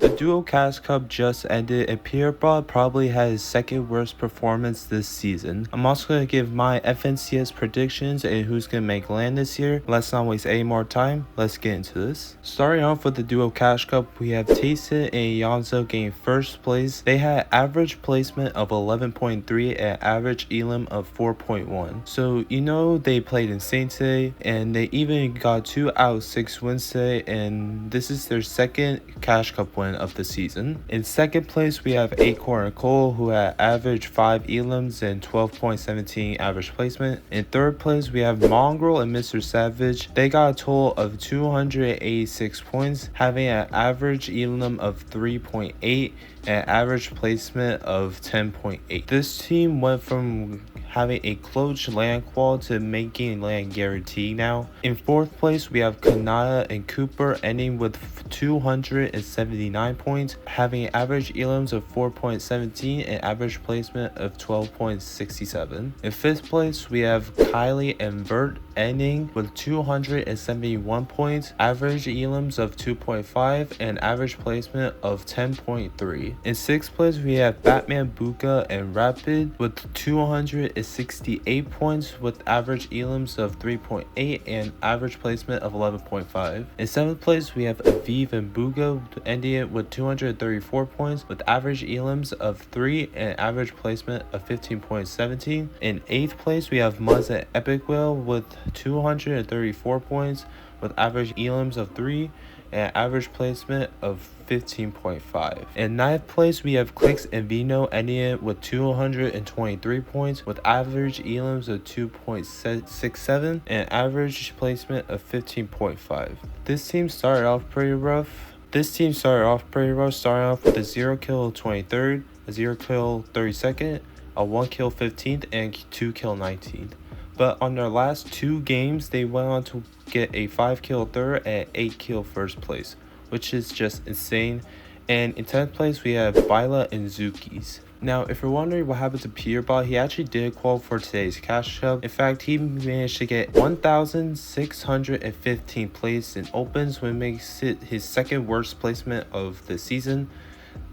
The Duo Cash Cup just ended and Peterbot probably had his second worst performance this season. I'm also going to give my FNCS predictions and who's going to make land this year. Let's not waste any more time, let's get into this. Starting off with the Duo Cash Cup, we have TaySon and Yonzo getting first place. They had average placement of 11.3 and average elim of 4.1. So you know they played insane today, and they even got 2 out of 6 wins today, and this is their second Cash Cup win of the season. In second place, we have Acorn and Cole, who had average 5 elims and 12.17 average placement. In third place, we have Mongrel and Mr. Savage. They got a total of 286 points, having an average elim of 3.8 and average placement of 10.8. This team went from having a close land qual to making land guarantee now. In fourth place, we have Kanata and Cooper ending with 279 points, having average elims of 4.17 and average placement of 12.67. In fifth place, we have Kylie and Bert ending with 271 points, average elims of 2.5 and average placement of 10.3. In sixth place, we have Batman, Buka and Rapid with 268 points with average elims of 3.8 and average placement of 11.5. In seventh place, we have Aviv and Buga ending it with 234 points with average elims of 3 and average placement of 15.17. In eighth place, we have Muzz and Epic Whale with 234 points with average elims of 3 and average placement of 15.5. In ninth place, we have Clicks and Vino ending it with 223 points with average elims of 2.67 and average placement of 15.5. This team started off pretty rough. Starting off with a 0 kill 23rd, a 0 kill 32nd, a 1 kill 15th, and 2 kill 19th. But on their last 2 games, they went on to get a 5 kill third and 8 kill first place, which is just insane. And in 10th place, we have Bila and Zukis. Now, if you're wondering what happened to Peterbot, he actually did qualify for today's Cash Cup. In fact, he managed to get 1,615 place in opens, which makes it his second worst placement of the season.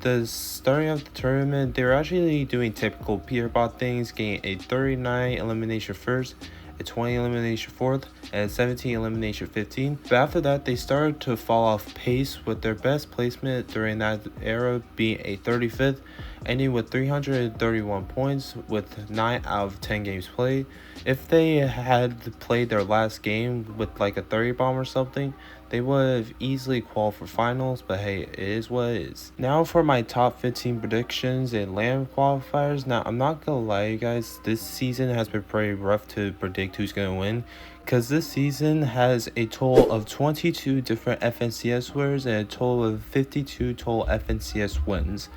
The starting of the tournament, they were actually doing typical Peterbot things, getting a 39 elimination first, a 20 elimination fourth, and a 17 elimination 15. But after that, they started to fall off pace, with their best placement during that era being a 35th, ending with 331 points with 9 out of 10 games played. If they had played their last game with like a 30 bomb or something, they would have easily qualified for finals, but hey, it is what it is. Now for my top 15 predictions and land qualifiers. Now, I'm not gonna lie, you guys, this season has been pretty rough to predict who's gonna win, because this season has a total of 22 different FNCS winners and a total of 52 total FNCS wins.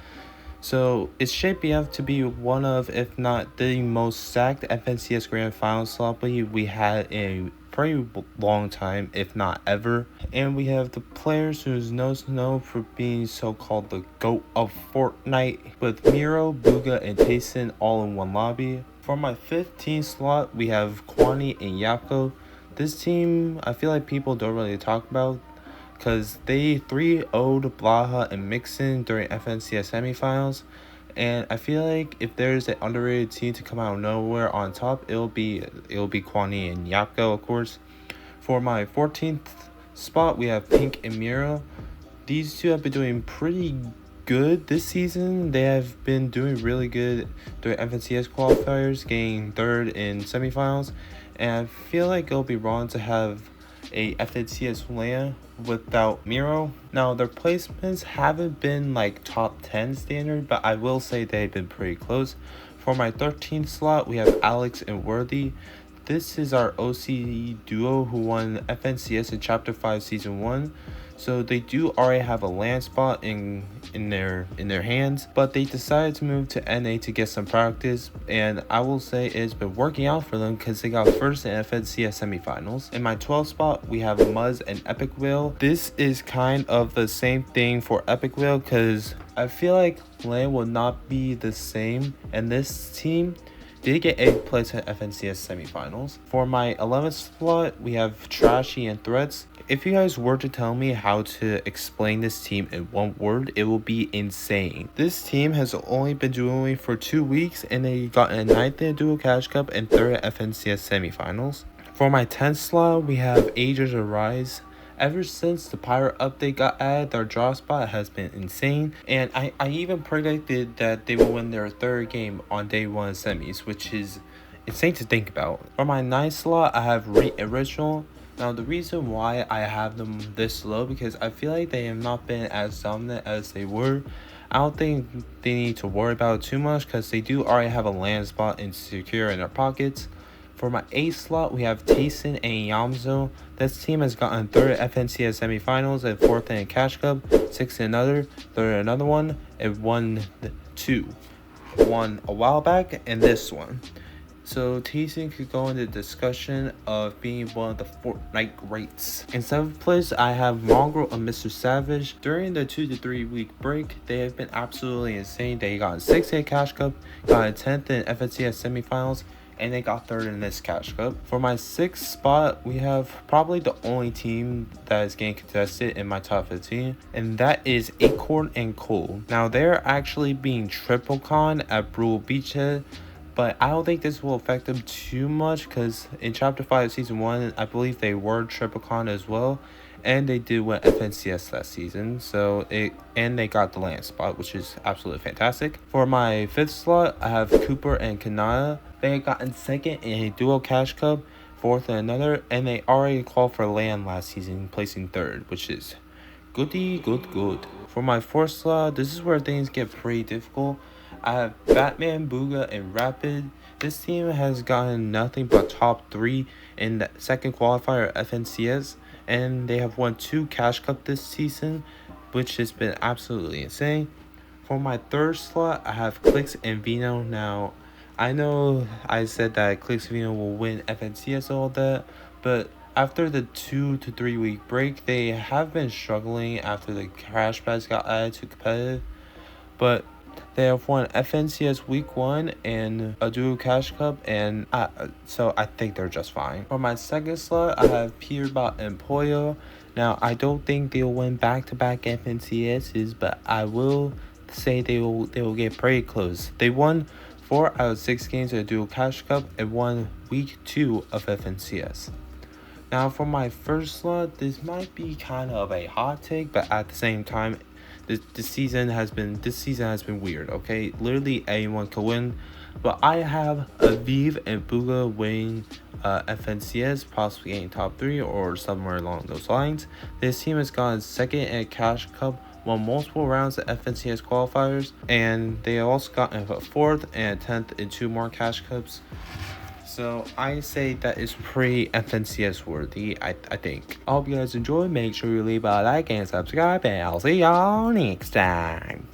So it's shaping up to be one of, if not the most stacked FNCS Grand Final slot we had in a pretty long time, if not ever. And we have the players who's known for being so-called the GOAT of Fortnite, with Miro, Buga, and TaySon all in one lobby. For my 15th slot, we have Kwani and Yapko. This team, I feel like people don't really talk about, because they 3-0'd Blaha and Mixon during FNCS semifinals, and I feel like if there's an underrated team to come out of nowhere on top, it'll be Kwani and Yapko, of course. For my 14th spot, we have Pink and Miro. These two have been doing pretty good this season. They have been doing really good during FNCS qualifiers, getting third in semifinals, and I feel like it'll be wrong to have a FNCS land without Miro. Now, their placements haven't been like top 10 standard, but I will say they've been pretty close. For my 13th slot, we have Alex and Worthy. This is our OC duo who won FNCS in Chapter 5 Season 1. So they do already have a land spot in their hands, but they decided to move to NA to get some practice, and I will say it's been working out for them because they got first in FNCS semifinals. In my 12th spot, we have Muzz and Epic Whale. This is kind of the same thing for Epic Whale, because I feel like land will not be the same, and this team did get 8th place at FNCS semifinals. For my 11th slot, we have Trashy and Threats. If you guys were to tell me how to explain this team in one word, it will be insane. This team has only been dueling for 2 weeks, and they got a 9th in Duo Cash Cup and 3rd at FNCS semifinals. For my 10th slot, we have Ages Arise. Ever since the Pirate update got added, their draw spot has been insane, and I even predicted that they will win their 3rd game on day 1 semis, which is insane to think about. For my 9th slot, I have Original. Now, the reason why I have them this low, because I feel like they have not been as dominant as they were. I don't think they need to worry about it too much, because they do already have a land spot and secure in their pockets. For my 8th slot, we have TaySon and Yamzo. This team has gotten 3rd at FNCS semifinals and 4th in Cash Cup, 6th in another, 3rd in another one, and won a while back, and this one. So TaySon could go into discussion of being one of the Fortnite greats. In 7th place, I have Mongrel and Mr. Savage. During the 2 to 3 week break, they have been absolutely insane. They got 6th in Cash Cup, got a 10th in FNCS semifinals, and they got 3rd in this Cash Cup. For my 6th spot, we have probably the only team that is getting contested in my top 15, and that is Acorn and Cole. Now, they're actually being triple con at Brule Beachhead, but I don't think this will affect them too much, because in Chapter 5 Season 1, I believe they were triple con as well, and they did win FNCS last season, and they got the land spot, which is absolutely fantastic. For my 5th slot, I have Cooper and Kanaya. They had gotten 2nd in a duo Cash Cup, 4th in another, and they already qualified for land last season, placing 3rd, which is good. For my 4th slot, this is where things get pretty difficult. I have Batman, Booga, and Rapid. This team has gotten nothing but top 3 in the 2nd qualifier at FNCS, and they have won 2 Cash Cup this season, which has been absolutely insane. For my 3rd slot, I have Clicks and Vino. Now, I know I said that Clicks and Vino will win FNCS and all that, but after the 2 to 3 week break, they have been struggling after the Crash Pads got added to competitive, but they have won FNCS Week 1 and a Duo Cash Cup, and so I think they're just fine. For my 2nd slot, I have Peterbot and Pollo. Now, I don't think they'll win back-to-back FNCSs, but I will say they will get pretty close. They won 4 out of 6 games of the Duo Cash Cup and won Week 2 of FNCS. Now, for my 1st slot, this might be kind of a hot take, but at the same time, this season has been weird. Okay, literally anyone could win, but I have Aviv and Booga winning FNCS, possibly getting top 3 or somewhere along those lines. This team has gotten 2nd at Cash Cup, won multiple rounds at FNCS qualifiers, and they also gotten a 4th and a 10th in 2 more Cash Cups. So I say that is pretty FNCS worthy, I think. I hope you guys enjoy. Make sure you leave a like and subscribe, and I'll see y'all next time.